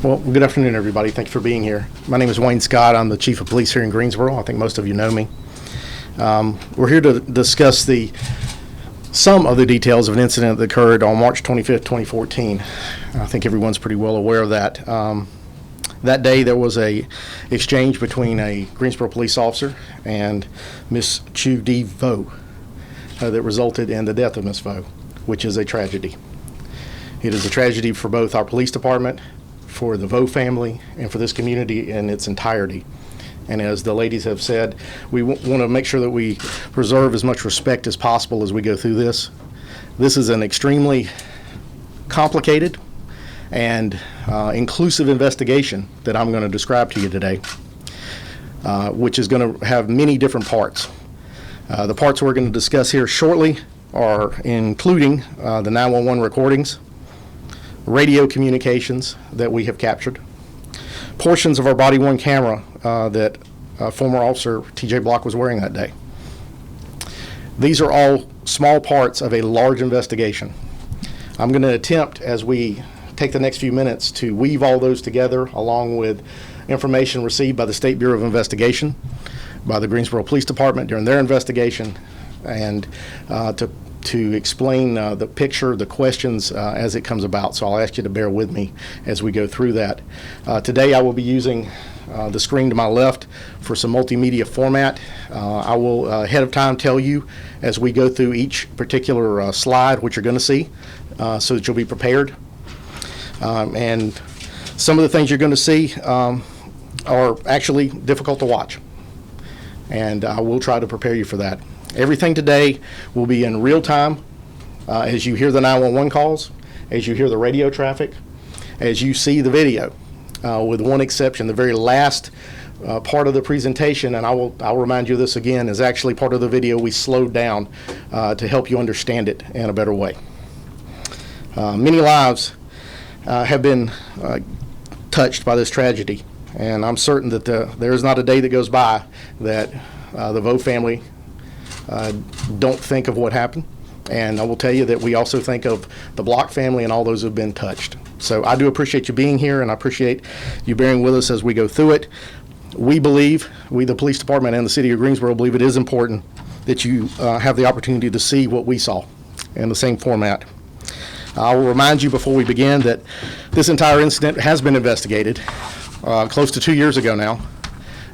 Well, good afternoon, everybody. Thank you for being here. My name is Wayne Scott. I'm the Chief of Police here in Greensboro. I think most of you know me. We're here to discuss some of the details of an incident that occurred on March 25th, 2014. I think everyone's pretty well aware of that. That day, there was a exchange between a Greensboro police officer and Miss Chu Di Vo that resulted in the death of Miss Vo, which is a tragedy. It is a tragedy for both our police department, for the Vo family, and for this community in its entirety. And as the ladies have said, we want to make sure that we preserve as much respect as possible as we go through this. This is an extremely complicated and inclusive investigation that I'm going to describe to you today, which is going to have many different parts. The parts we're going to discuss here shortly are including the 911 recordings, radio communications that we have captured, portions of our body-worn camera that former officer T.J. Block was wearing that day. These are all small parts of a large investigation. I'm going to attempt, as we take the next few minutes, to weave all those together along with information received by the State Bureau of Investigation, by the Greensboro Police Department during their investigation, and to explain the picture, the questions as it comes about. So I'll ask you to bear with me as we go through that. Today I will be using the screen to my left for some multimedia format. I will ahead of time tell you as we go through each particular slide what you're going to see so that you'll be prepared. And some of the things you're going to see are actually difficult to watch, and I will try to prepare you for that. Everything today will be in real time as you hear the 911 calls, as you hear the radio traffic, as you see the video, with one exception. The very last part of the presentation, and I'll remind you of this again, is actually part of the video we slowed down to help you understand it in a better way. Many lives have been touched by this tragedy, and I'm certain that there is not a day that goes by that the Vo family don't think of what happened. And I will tell you that we also think of the Block family and all those who have been touched. So I do appreciate you being here, and I appreciate you bearing with us as we go through it. We, the police department and the city of Greensboro, believe it is important that you have the opportunity to see what we saw in the same format. I will remind you before we begin that this entire incident has been investigated close to 2 years ago now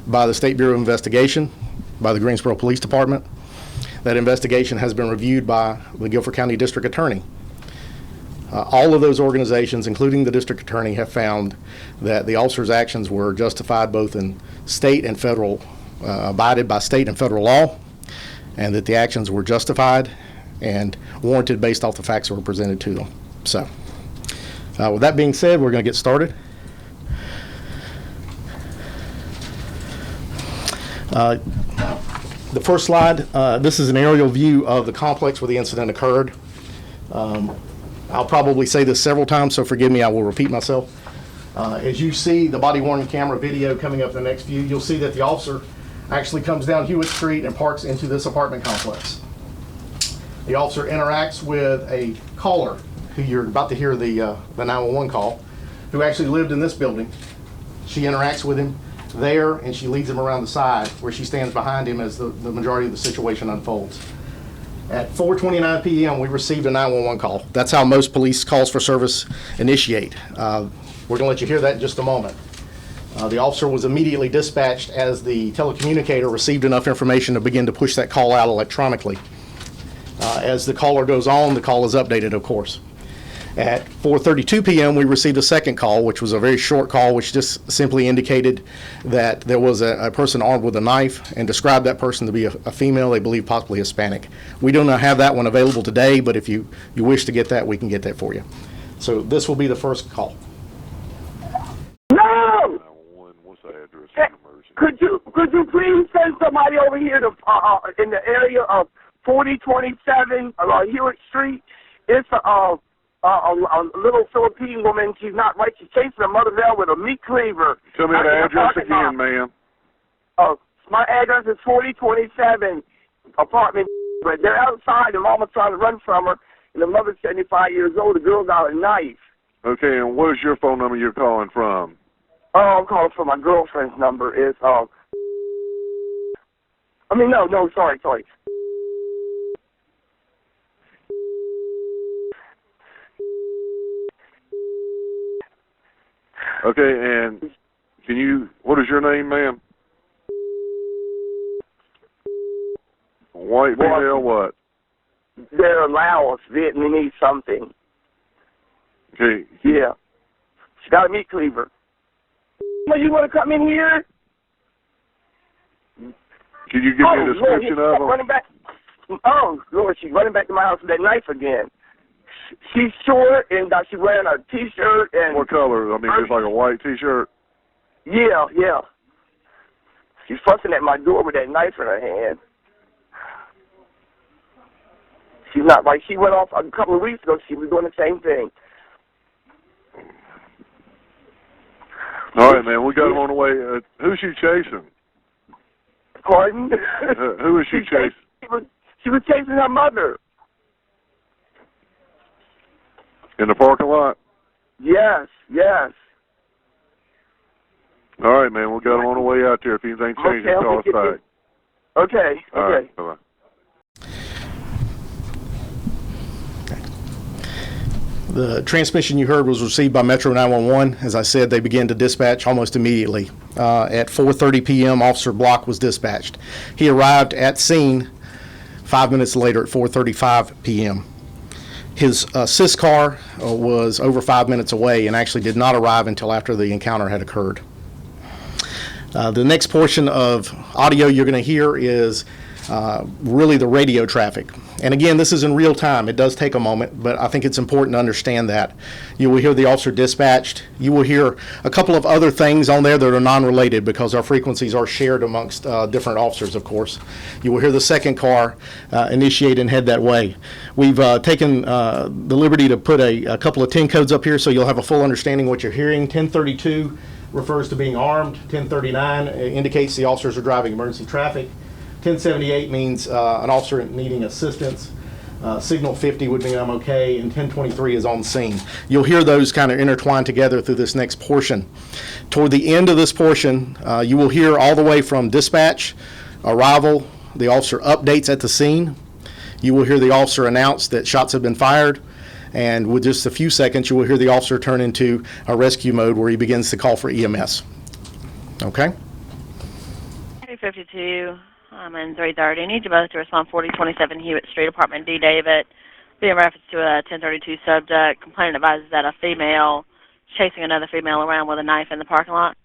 by the State Bureau of Investigation, by the Greensboro Police Department. That investigation has been reviewed by the Guilford County District Attorney. All of those organizations, including the District Attorney, have found that the officer's actions were justified both in state and federal, abided by state and federal law, and that the actions were justified and warranted based off the facts that were presented to them. So, with that being said, we're going to get started. The first slide, this is an aerial view of the complex where the incident occurred. I'll probably say this several times, so forgive me, I will repeat myself. As you see the body-worn camera video coming up in the next view, you'll see that the officer actually comes down Hewitt Street and parks into this apartment complex. The officer interacts with a caller, who you're about to hear the 911 call, who actually lived in this building. She interacts with him there, and she leads him around the side where she stands behind him as the majority of the situation unfolds. At 4:29 p.m. we received a 911 call. That's how most police calls for service initiate. We're going to let you hear that in just a moment. The officer was immediately dispatched as the telecommunicator received enough information to begin to push that call out electronically. As the caller goes on, the call is updated, of course. At 4:32 p.m. we received a second call, which was a very short call, which just simply indicated that there was a person armed with a knife, and described that person to be a female, they believe possibly Hispanic. We do not have that one available today, but if you wish to get that, we can get that for you. So this will be the first call. No! What's the address Hey, could you please send somebody over here to in the area of 4027 Hewitt Street? It's a little Philippine woman. She's not right. She's chasing a mother bell with a meat cleaver. Tell me the address again, ma'am. My address is 4027 apartment. But they're outside, and Mama's trying to run from her, and the mother's 75 years old. The girl got a knife. Okay, and what is your phone number you're calling from? Oh, I'm calling for my girlfriend's number. Is sorry. Okay, and what is your name, ma'am? White female what? They're Laos, Vietnamese something. Okay. Yeah. She got a meat cleaver. Well, you want to come in here? Can you give me a description of them? Running back. Oh, Lord, she's running back to my house with that knife again. She's short, and she's wearing a T-shirt. And what color? I mean, just like a white T-shirt? Yeah. She's fussing at my door with that knife in her hand. She's not like she went off a couple of weeks ago. She was doing the same thing. All right, man. We got him on the way. Who's she chasing? Pardon? Who is she chasing? She was chasing her mother. In the parking lot? Yes. All right, man. We got him on the way out there. If anything changes, call us back. Okay. All right. Bye-bye. The transmission you heard was received by Metro 911. As I said, they began to dispatch almost immediately. At 4:30 p.m., Officer Block was dispatched. He arrived at scene 5 minutes later at 4:35 p.m. His assist car was over 5 minutes away and actually did not arrive until after the encounter had occurred. The next portion of audio you're going to hear is really the radio traffic. And again, this is in real time. It does take a moment, but I think it's important to understand that. You will hear the officer dispatched. You will hear a couple of other things on there that are non-related because our frequencies are shared amongst different officers, of course. You will hear the second car initiate and head that way. We've taken the liberty to put a couple of 10 codes up here so you'll have a full understanding of what you're hearing. 1032 refers to being armed. 1039 indicates the officers are driving emergency traffic. 1078 means an officer needing assistance. Signal 50 would mean I'm okay, and 1023 is on scene. You'll hear those kind of intertwined together through this next portion. Toward the end of this portion, you will hear all the way from dispatch, arrival, the officer updates at the scene. You will hear the officer announce that shots have been fired, and with just a few seconds, you will hear the officer turn into a rescue mode where he begins to call for EMS. Okay? 352. I'm in 330. I need you both to respond 4027 Hewitt Street, Apartment D, David. Be in reference to a 1032 subject. Complainant advises that a female is chasing another female around with a knife in the parking lot.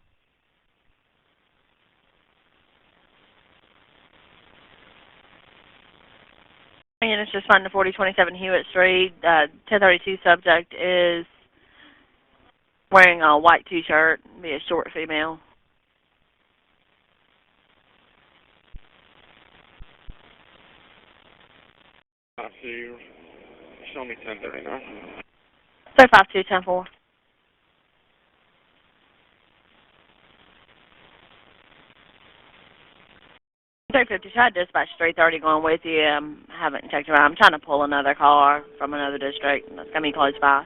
And it's just to 4027 Hewitt Street. 1032 subject is wearing a white T-shirt, be a short female. I see you. Show me 1039. 352 10-4. Tried dispatch 330 going with you. Haven't checked around. I'm trying to pull another car from another district that's going to be close by.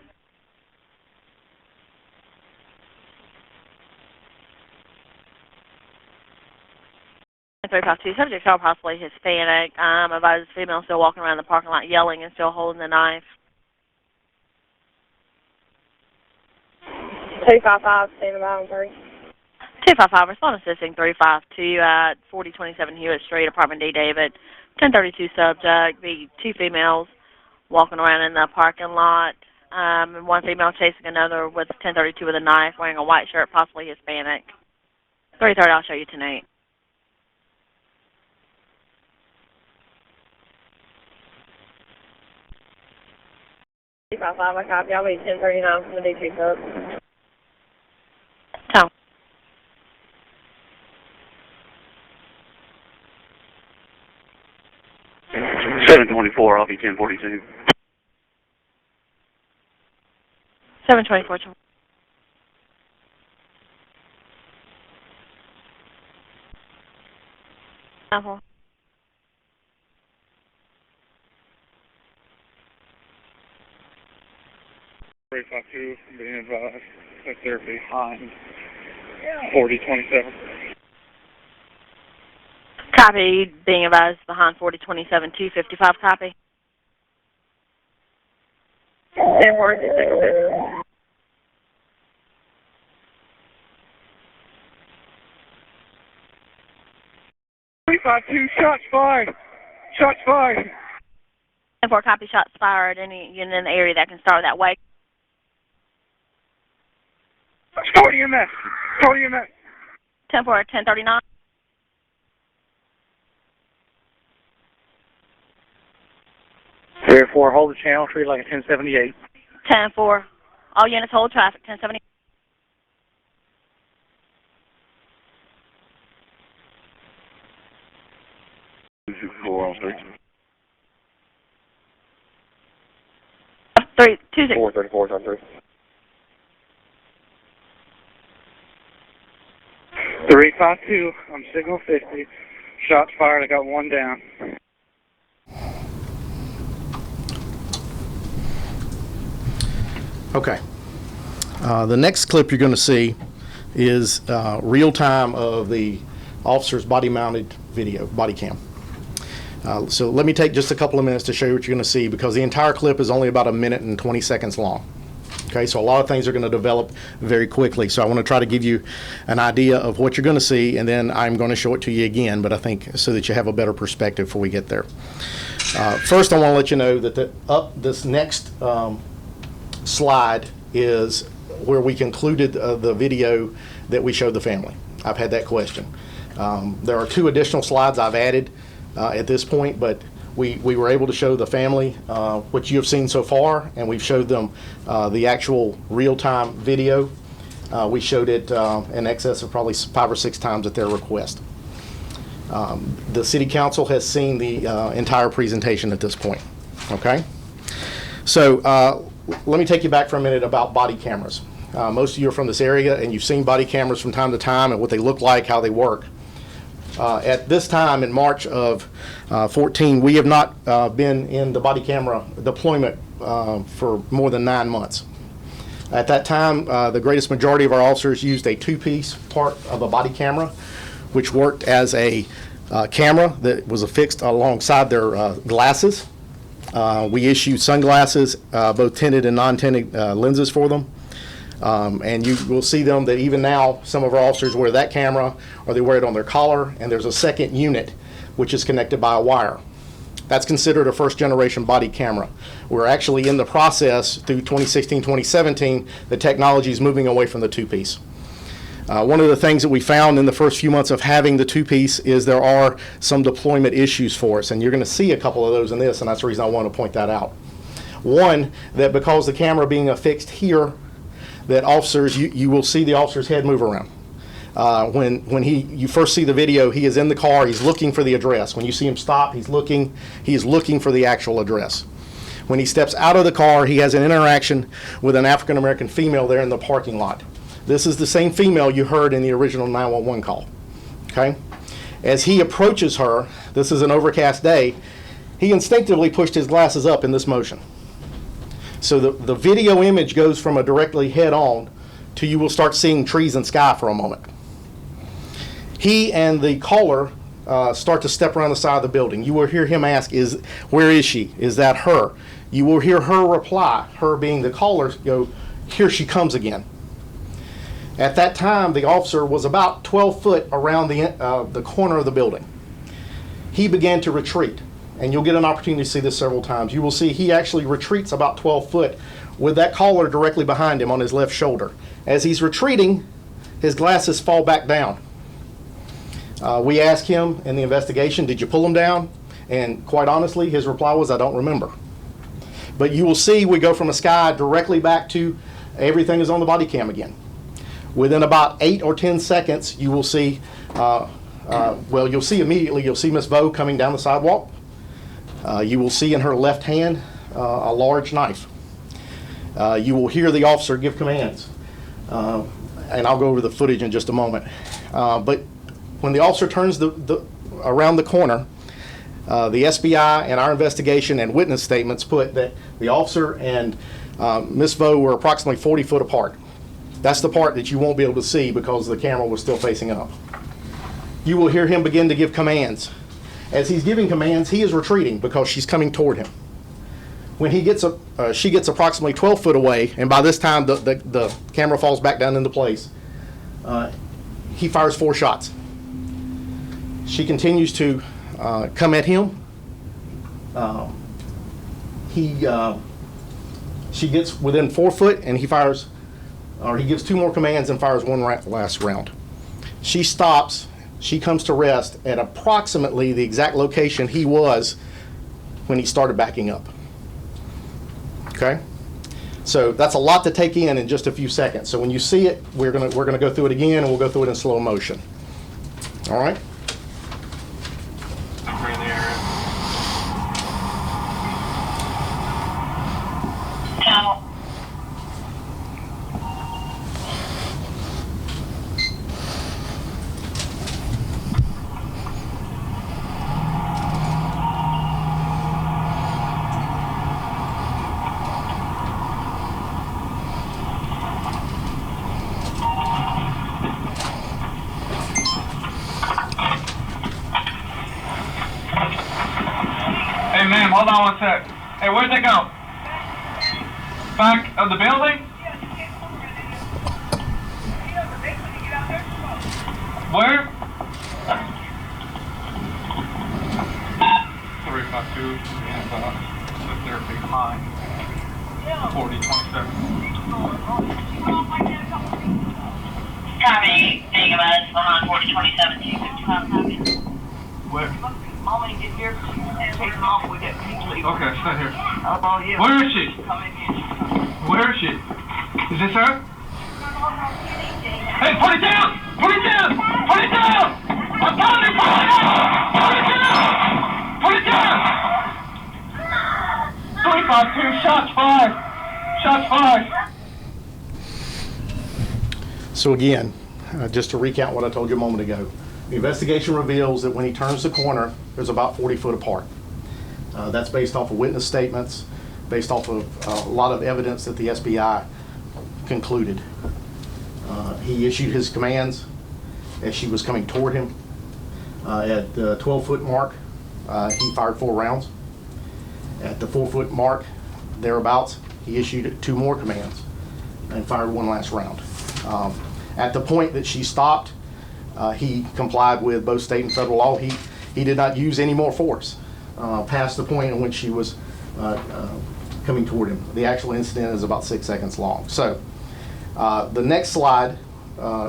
And 352 subject are possibly Hispanic. Advised female still walking around the parking lot yelling and still holding the knife. 255, standing by on 3. 255, respond assisting 352 at 4027 Hewitt Street, Apartment D, David. 1032 subject, the two females walking around in the parking lot. And one female chasing another with 1032 with a knife, wearing a white shirt, possibly Hispanic. 330, I'll show you tonight. I copy. I'll be 1039 from the D2 sub. Tone. Seven 24, I'll be 1042. 724. 9-4. 352, being advised that they're behind 4027. Copy. Being advised behind 4027, 255. Copy. 10-4. 352, shots fired. Shots fired. 10-4. Copy. Shots fired. Any unit in the area that can start that way. Start EMS. Start EMS. 10-4. 1039. Area 4, hold the channel, treat like a 1078. 10-4. All units hold traffic. 1070. Four on three. 326. 434 is on 3. 352, I'm signal 50. Shots fired, I got one down. Okay. The next clip you're going to see is real time of the officer's body-mounted video, body cam. So let me take just a couple of minutes to show you what you're going to see, because the entire clip is only about 1 minute and 20 seconds long. Okay, so a lot of things are going to develop very quickly. So I want to try to give you an idea of what you're going to see, and then I'm going to show it to you again, but I think so that you have a better perspective before we get there. First, I want to let you know that this next slide is where we concluded the video that we showed the family. I've had that question. There are 2 additional slides I've added at this point, but we were able to show the family what you have seen so far, and we've showed them the actual real-time video. We showed it in excess of probably 5 or 6 times at their request. The City Council has seen the entire presentation at this point. Okay? So let me take you back for a minute about body cameras. Most of you are from this area, and you've seen body cameras from time to time and what they look like, how they work. At this time, in March of 14, we have not been in the body camera deployment for more than 9 months. At that time, the greatest majority of our officers used a 2-piece part of a body camera, which worked as a camera that was affixed alongside their glasses. We issued sunglasses, both tinted and non-tinted lenses for them. And you will see them that even now, some of our officers wear that camera, or they wear it on their collar, and there's a second unit which is connected by a wire. That's considered a first-generation body camera. We're actually in the process through 2016, 2017, the technology is moving away from the 2-piece. One of the things that we found in the first few months of having the 2-piece is there are some deployment issues for us, and you're going to see a couple of those in this, and that's the reason I want to point that out. One, that because the camera being affixed here, that officers, you will see the officer's head move around. When you first see the video, he is in the car, he's looking for the address. When you see him stop, he is looking for the actual address. When he steps out of the car, he has an interaction with an African American female there in the parking lot. This is the same female you heard in the original 911 call. Okay? As he approaches her, this is an overcast day, he instinctively pushed his glasses up in this motion. So the video image goes from a directly head-on to you will start seeing trees and sky for a moment. He and the caller start to step around the side of the building. You will hear him ask, where is she? Is that her? You will hear her reply, her being the caller, go, here she comes again. At that time, the officer was about 12 foot around the corner of the building. He began to retreat. And you'll get an opportunity to see this several times. You will see he actually retreats about 12 foot with that caller directly behind him on his left shoulder. As he's retreating, his glasses fall back down. We asked him in the investigation, did you pull them down? And quite honestly, his reply was, I don't remember. But you will see we go from a sky directly back to everything is on the body cam again. Within about 8 or 10 seconds, you will see, you'll see immediately, you'll see Miss Vo coming down the sidewalk. You will see in her left hand a large knife. You will hear the officer give commands. And I'll go over the footage in just a moment. But when the officer turns around the corner, the SBI and our investigation and witness statements put that the officer and Miss Vo were approximately 40 foot apart. That's the part that you won't be able to see because the camera was still facing up. You will hear him begin to give commands. As he's giving commands, he is retreating because she's coming toward him. When he gets she gets approximately 12 foot away, and by this time the camera falls back down into place, he fires 4 shots. She continues to come at him. She gets within 4 foot, and he gives 2 more commands and fires 1 last round. She stops. She comes to rest at approximately the exact location he was when he started backing up. Okay? So that's a lot to take in just a few seconds. So when you see it, we're gonna go through it again, and we'll go through it in slow motion. All right? Hey, ma'am, hold on 1 sec. Hey, where'd they go? Back of the building? Where? 352, and if they're behind 4027. Copy. Being about behind 4027, 255. Where? Mommy, get here. Take them off. We got people leaving. Okay, stay here. Oh, yeah. Where is she? Come in here. Where is she? Is this her? Hey, put it down! Put it down! Put it down! I'm telling you, put it down! Put it down! Put it down! 352, shots fired. Shots fired. So again, just to recount what I told you a moment ago, the investigation reveals that when he turns the corner, there's about 40 foot apart. That's based off of witness statements, based off of a lot of evidence that the SBI concluded. He issued his commands as she was coming toward him. At the 12 foot mark, he fired 4 rounds. At the 4 foot mark, thereabouts, he issued 2 more commands and fired 1 last round. At the point that she stopped, he complied with both state and federal law. He did not use any more force past the point in which she was coming toward him. The actual incident is about 6 seconds long. So the next slide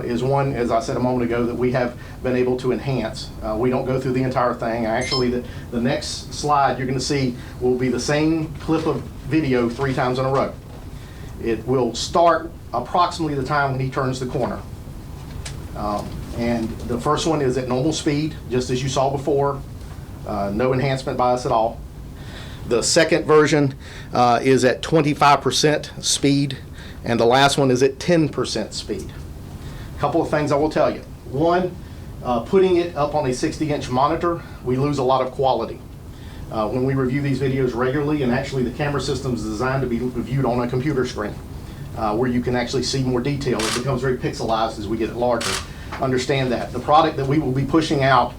is one, as I said a moment ago, that we have been able to enhance. We don't go through the entire thing. Actually, the next slide you're going to see will be the same clip of video 3 times in a row. It will start approximately the time when he turns the corner. And the first one is at normal speed, just as you saw before. No enhancement by us at all. The second version is at 25% speed, and the last one is at 10% speed. A couple of things I will tell you. One, putting it up on a 60-inch monitor, we lose a lot of quality. When we review these videos regularly, and actually the camera system is designed to be reviewed on a computer screen, where you can actually see more detail. It becomes very pixelized as we get it larger. Understand that. The product that we will be pushing out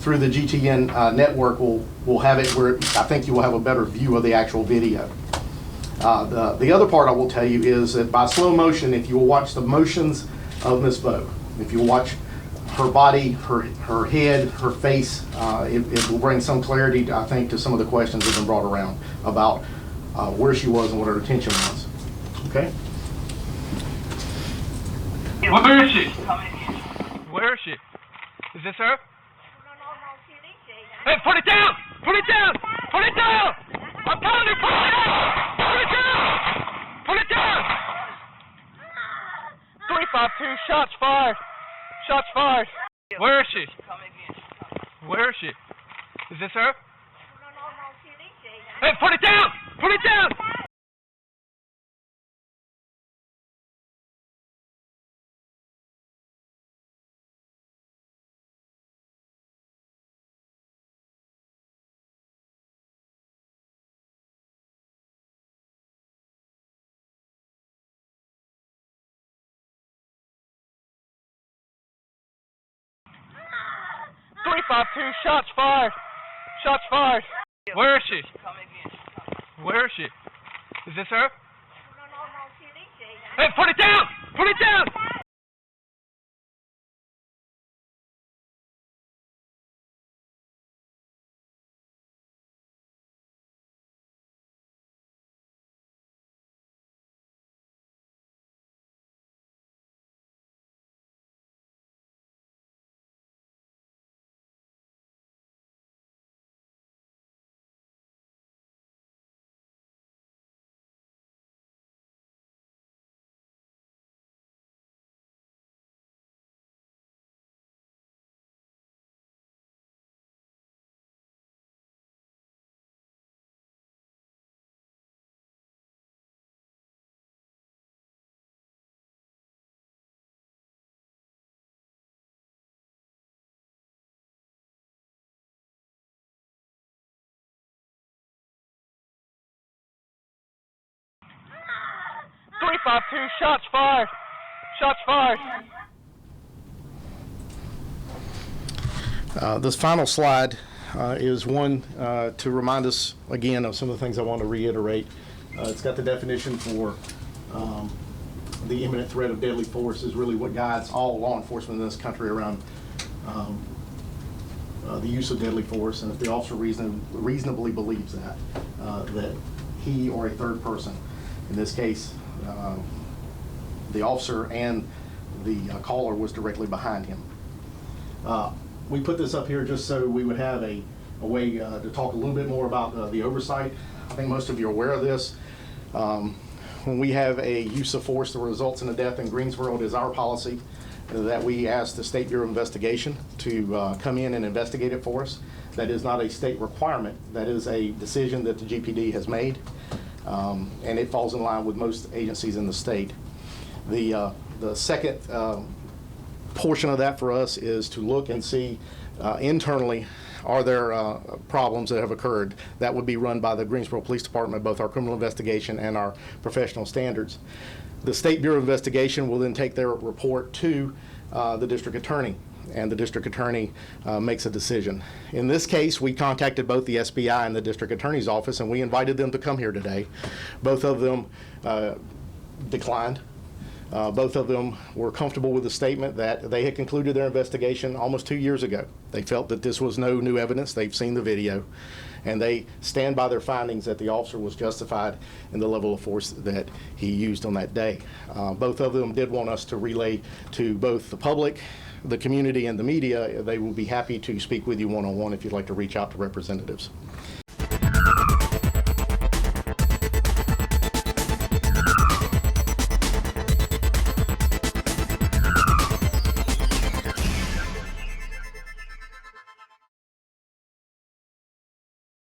through the GTN network will have it where I think you will have a better view of the actual video. The other part I will tell you is that by slow motion, if you will watch the motions of Miss Vo, if you watch her body, her head, her face, it will bring some clarity, I think, to some of the questions that have been brought around about where she was and what her intention was. Okay? Where is she? Where is she? Is this her? Hey, put it down! Put it down! Put it down! I'm telling you, put it down! Put it down! Put it down! 352, shots fired. Shots fired. Where is she? Where is she? Is this her? Hey, put it down! Put it down! 352, shots fired. Shots fired. Where is she? Where is she? Is this her? Hey, put it down! Put it down! Three, 5-2, shots fired. Shots fired. This final slide is one to remind us again of some of the things I want to reiterate. It's got the definition for the imminent threat of deadly force is really what guides all law enforcement in this country around the use of deadly force, and if the officer reasonably believes that he or a third person, in this case the officer and the caller, was directly behind him. We put this up here just so we would have a way to talk a little bit more about the oversight. I think most of you are aware of this. When we have a use of force that results in a death in Greensboro, it is our policy that we ask the State Bureau of Investigation to come in and investigate it for us. That is not a state requirement. That is a decision that the GPD has made, and it falls in line with most agencies in the state. The second portion of that for us is to look and see internally, are there problems that have occurred. That would be run by the Greensboro Police Department, both our criminal investigation and our professional standards. The State Bureau of Investigation will then take their report to the district attorney, and the district attorney makes a decision. In this case, we contacted both the SBI and the district attorney's office, and we invited them to come here today. Both of them declined. Both of them were comfortable with the statement that they had concluded their investigation almost 2 years ago. They felt that this was no new evidence. They've seen the video, and they stand by their findings that the officer was justified in the level of force that he used on that day. Both of them did want us to relay to both the public, the community, and the media. They will be happy to speak with you one-on-one if you'd like to reach out to representatives.